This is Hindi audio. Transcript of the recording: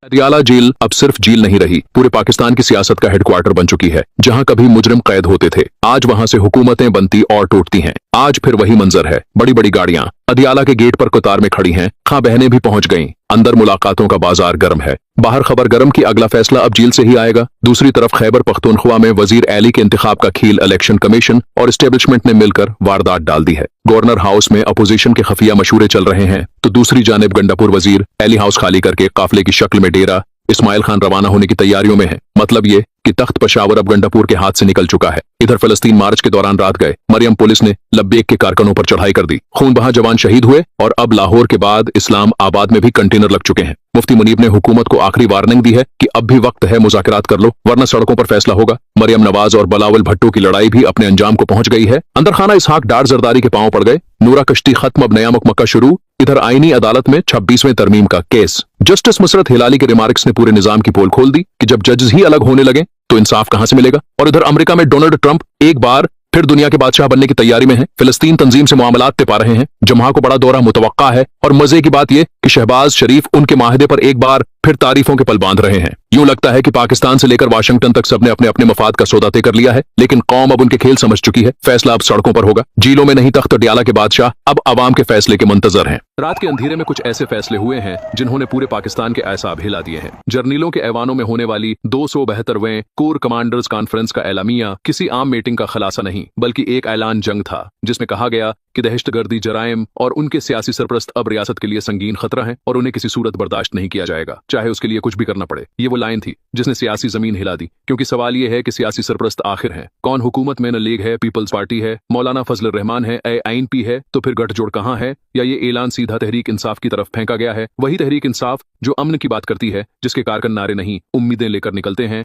अदियाला जेल अब सिर्फ जेल नहीं रही, पूरे पाकिस्तान की सियासत का हेडक्वार्टर बन चुकी है। जहां कभी मुजरिम कैद होते थे, आज वहां से हुकूमतें बनती और टूटती हैं। आज फिर वही मंजर है, बड़ी बड़ी गाड़ियां अदियाला के गेट पर कतार में खड़ी हैं। खां बहनें भी पहुंच गईं। अंदर मुलाकातों का बाजार गर्म है, बाहर खबर गर्म की अगला फैसला अब जेल से ही आएगा। दूसरी तरफ खैबर पख्तूनख्वा में वजीर एली के इंतखाब का खेल इलेक्शन कमीशन और एस्टेब्लिशमेंट ने मिलकर वारदात डाल दी है। गवर्नर हाउस में अपोजिशन के खुफिया मशूरे चल रहे हैं, तो दूसरी जानिब गंडापुर वजीर एली हाउस खाली करके काफिले की शक्ल में डेरा इस्माइल खान रवाना होने की तैयारियों में है। मतलब ये कि तख्त पेशावर अब गंडापुर के हाथ से निकल चुका है। इधर फलस्तीन मार्च के दौरान रात गए मरियम पुलिस ने लब्बेक के कारकुनों पर चढ़ाई कर दी। खून बहा जवान शहीद हुए और अब लाहौर के बाद इस्लाम आबाद में भी कंटेनर लग चुके हैं। मुफ्ती मुनीब ने हुकूमत को आखिरी वार्निंग दी है कि अब भी वक्त है, मुज़ाकरात कर लो वरना सड़कों पर फैसला होगा। मरियम नवाज और बलावल भट्टो की लड़ाई भी अपने अंजाम को पहुंच गई है। अंदर खाना इसहाक डार जरदारी के पांव पड़ गए। नूरा कश्ती खत्म, अब नया मकमका शुरू। इधर आईनी अदालत में 26वें तरमीम का केस। जस्टिस मुसरत हिलाली के रिमार्क्स ने पूरे निजाम की पोल खोल दी कि जब जजेस ही अलग होने लगे तो इंसाफ कहां से मिलेगा। और इधर अमेरिका में डोनाल्ड ट्रंप एक बार फिर दुनिया के बादशाह बनने की तैयारी में है। फिलिस्तीन तंजीम से मामलात तिपा रहे हैं। जमहा को बड़ा दौरा मुतवक्का है और मजे की बात यह कि शहबाज शरीफ उनके माहिदे पर एक बार फिर तारीफों के पल बांध रहे हैं। यूं लगता है कि पाकिस्तान से लेकर वाशिंगटन तक सबने अपने अपने मफाद का सौदा तय कर लिया है, लेकिन कौम अब उनके खेल समझ चुकी है। फैसला अब सड़कों पर होगा। जेलों में नहीं, तख्त अदियाला के बादशाह अब अवाम के फैसले के मुंतजर हैं। रात के अंधेरे में कुछ ऐसे फैसले हुए हैं जिन्होंने पूरे पाकिस्तान के ऐसाब हिला दिए हैं। जर्नीलों के ऐवानों में होने वाली 272वें कोर कमांडर्स कॉन्फ्रेंस का एलामिया किसी आम मीटिंग का खुलासा नहीं, बल्कि एक ऐलान जंग था, जिसमें कहा गया कि दहशतगर्दी, जराइम और उनके सियासी सरपरस्त अब रियासत के लिए संगीन खतरा हैं और उन्हें किसी सूरत बर्दाश्त नहीं किया जाएगा, चाहे उसके लिए कुछ भी करना पड़े। ये वो लाइन थी जिसने सियासी जमीन हिला दी, क्योंकि सवाल ये है कि सियासी सरपरस्त आखिर हैं कौन। हुकूमत में न लीग है, पीपल्स पार्टी है, मौलाना फजल रहमान है, ANP है, तो फिर गठजोड़ कहाँ है? या ये ऐलान सीधा तहरीक इंसाफ की तरफ फेंका गया है? वही तहरीक इंसाफ जो अमन की बात करती है, जिसके कारकन नारे नहीं उम्मीदें लेकर निकलते हैं।